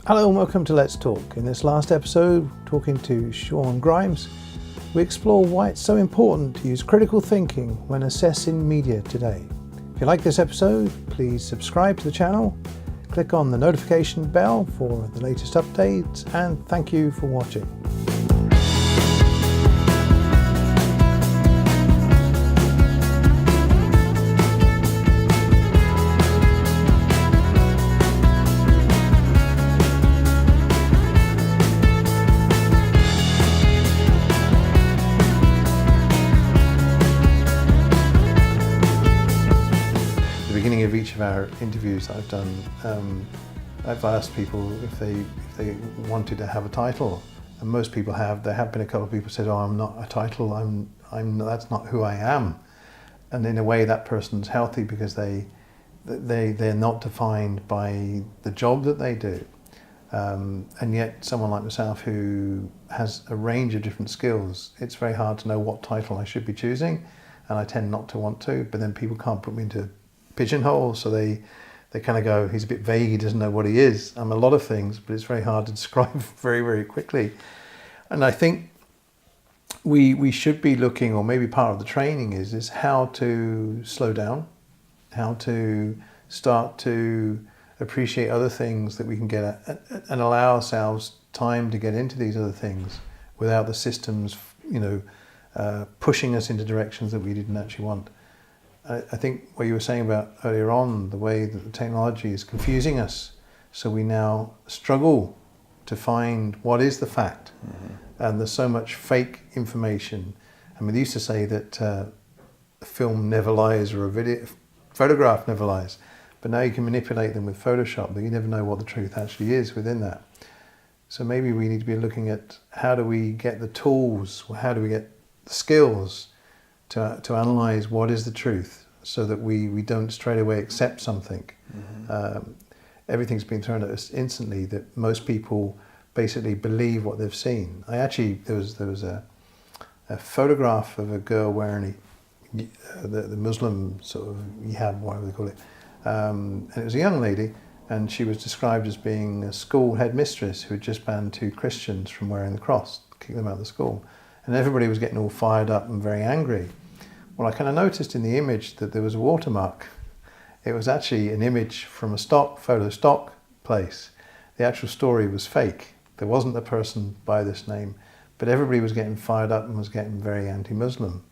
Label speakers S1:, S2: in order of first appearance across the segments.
S1: Hello and welcome to Let's Talk. In this last episode, talking to Sean Grimes, we explore why it's so important to use critical thinking when assessing media today. If you like this episode, please subscribe to the channel, click on the notification bell for the latest updates, and thank you for watching. Of each of our interviews I've done, I've asked people if they wanted to have a title, and most people have. There have been a couple of people who said, "Oh, I'm not a title. That's not who I am," and in a way that person's healthy because they're not defined by the job that they do, and yet someone like myself who has a range of different skills, it's very hard to know what title I should be choosing, and I tend not to want to. But then people can't put me into pigeonhole, so they kind of go, he's a bit vague, he doesn't know what he is. I'm a lot of things, but it's very hard to describe very, very quickly. And I think we should be looking, or maybe part of the training is how to slow down, how to start to appreciate other things that we can get at, and allow ourselves time to get into these other things without the systems, pushing us into directions that we didn't actually want. I think what you were saying about earlier on, the way that the technology is confusing us, so we now struggle to find what is the fact. Mm-hmm. And there's so much fake information. I mean, they used to say that a film never lies, or a photograph never lies, but now you can manipulate them with Photoshop, but you never know what the truth actually is within that. So maybe we need to be looking at how do we get the tools, or how do we get the skills to analyze what is the truth, so that we don't straight away accept something. Mm-hmm. Everything's been thrown at us instantly, that most people basically believe what they've seen. There was a photograph of a girl wearing the Muslim sort of hijab, whatever they call it, and it was a young lady, and she was described as being a school headmistress who had just banned 2 Christians from wearing the cross, kicked them out of the school. And everybody was getting all fired up and very angry. Well, I kind of noticed in the image that there was a watermark. It was actually an image from a photo stock place. The actual story was fake. There wasn't a person by this name, but everybody was getting fired up and was getting very anti-Muslim.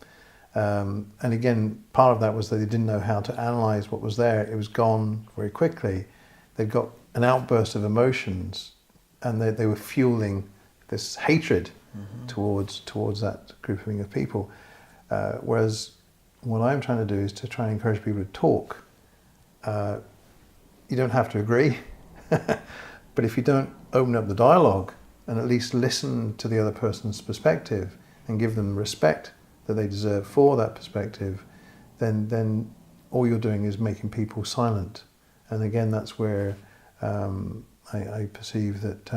S1: And again, part of that was that they didn't know how to analyze what was there. It was gone very quickly. They got an outburst of emotions, and they were fueling this hatred. Mm-hmm. towards that grouping of people, whereas what I'm trying to do is to try and encourage people to talk. You don't have to agree, but if you don't open up the dialogue and at least listen to the other person's perspective and give them the respect that they deserve for that perspective, then all you're doing is making people silent. And again, that's where I perceive that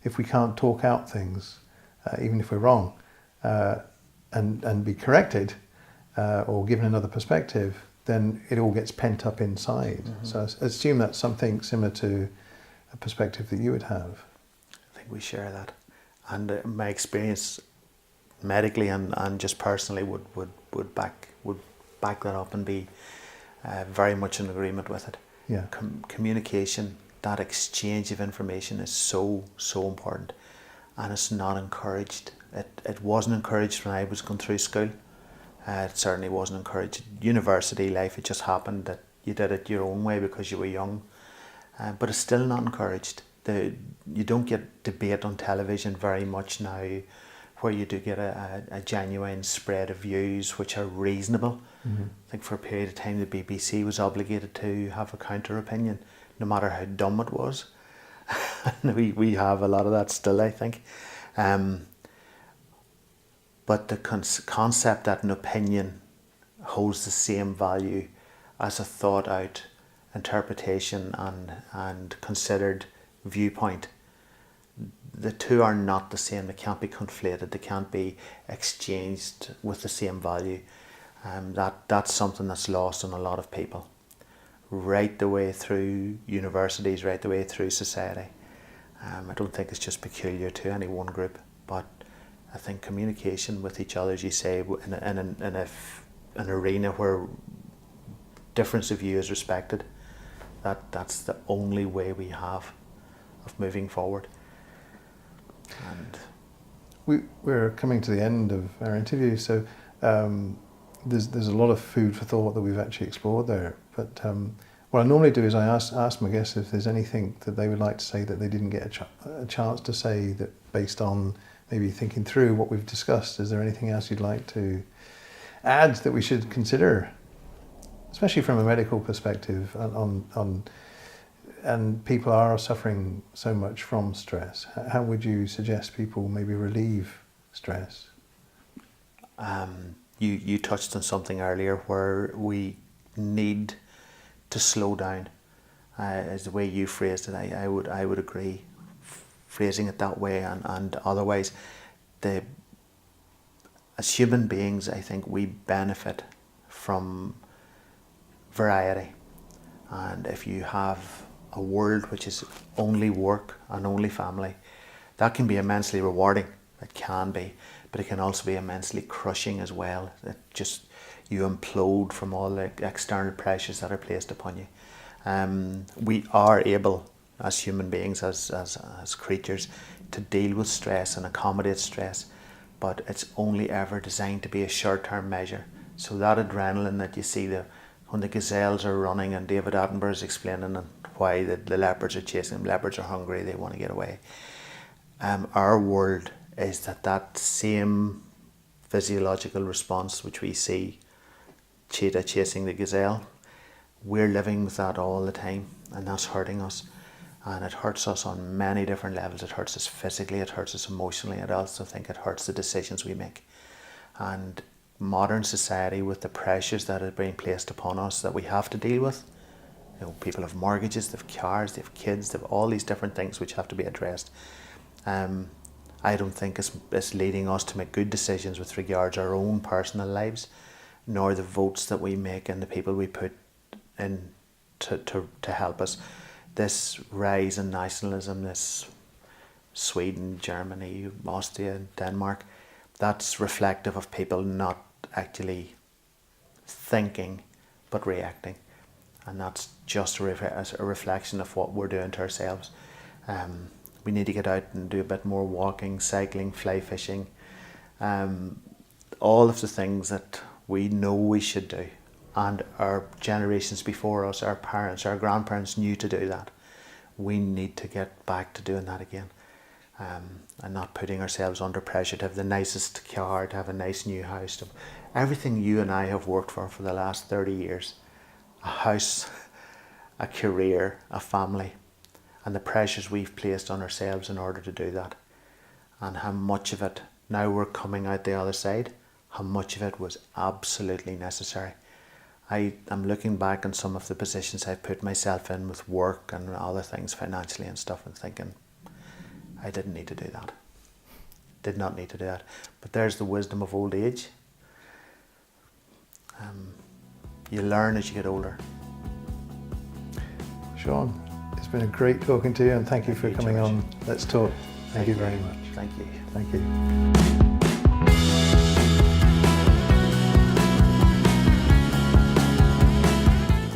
S1: if we can't talk out things, even if we're wrong, and be corrected or given another perspective, then it all gets pent up inside. Mm-hmm. So I assume that's something similar to a perspective that you would have.
S2: I think we share that, and my experience medically and just personally would back that up and be very much in agreement with it.
S1: Yeah.
S2: Communication, that exchange of information is so important. And it's not encouraged. It wasn't encouraged when I was going through school. It certainly wasn't encouraged. University life, it just happened that you did it your own way because you were young. But it's still not encouraged. You don't get debate on television very much now, where you do get a genuine spread of views which are reasonable. Mm-hmm. I think for a period of time the BBC was obligated to have a counter opinion, no matter how dumb it was. we have a lot of that still, I think. But the concept that an opinion holds the same value as a thought out interpretation and considered viewpoint, the two are not the same. They can't be conflated. They can't be exchanged with the same value. That's something that's lost on a lot of people, right the way through universities, right the way through society. I don't think it's just peculiar to any one group, but I think communication with each other, as you say, in an arena where difference of view is respected, that's the only way we have of moving forward. And
S1: we're coming to the end of our interview, so there's a lot of food for thought that we've actually explored there. But what I normally do is I ask my guests if there's anything that they would like to say that they didn't get a chance to say, that based on maybe thinking through what we've discussed. Is there anything else you'd like to add that we should consider, especially from a medical perspective, and people are suffering so much from stress? How would you suggest people maybe relieve stress?
S2: You touched on something earlier where we need to slow down. As the way you phrased it, I would agree. Phrasing it that way, and otherwise, as human beings, I think we benefit from variety. And if you have a world which is only work and only family, that can be immensely rewarding. It can be, but it can also be immensely crushing as well. It just, you implode from all the external pressures that are placed upon you. We are able, as human beings, as creatures, to deal with stress and accommodate stress, but it's only ever designed to be a short-term measure. So that adrenaline that you see when the gazelles are running, and David Attenborough is explaining why the leopards are chasing them. Leopards are hungry, they want to get away. Our world is that same physiological response which we see cheetah chasing the gazelle. We're living with that all the time, and that's hurting us. And it hurts us on many different levels. It hurts us physically, it hurts us emotionally. I also think it hurts the decisions we make. And modern society, with the pressures that are being placed upon us that we have to deal with, people have mortgages, they have cars, they have kids, they have all these different things which have to be addressed. I don't think it's leading us to make good decisions with regards to our own personal lives, nor the votes that we make and the people we put in to help us. This rise in nationalism, this Sweden, Germany, Austria, Denmark, that's reflective of people not actually thinking but reacting, and that's just a reflection of what we're doing to ourselves. We need to get out and do a bit more walking, cycling, fly fishing, all of the things that we know we should do, and our generations before us, our parents, our grandparents knew to do that. We need to get back to doing that again, and not putting ourselves under pressure to have the nicest car, to have a nice new house, to everything you and I have worked for the last 30 years, a house, a career, a family, and the pressures we've placed on ourselves in order to do that, and how much of it, now we're coming out the other side, how much of it was absolutely necessary. I'm looking back on some of the positions I've put myself in with work and other things financially and stuff, and thinking, I didn't need to do that. Did not need to do that. But there's the wisdom of old age. You learn as you get older.
S1: Sean, it's been a great talking to you, and thank you for coming on Let's Talk. Thank you very much.
S2: Thank you.
S1: Thank you.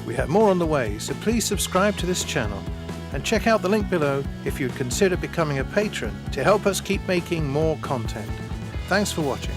S1: We have more on the way, so please subscribe to this channel and check out the link below if you'd consider becoming a patron to help us keep making more content. Thanks for watching.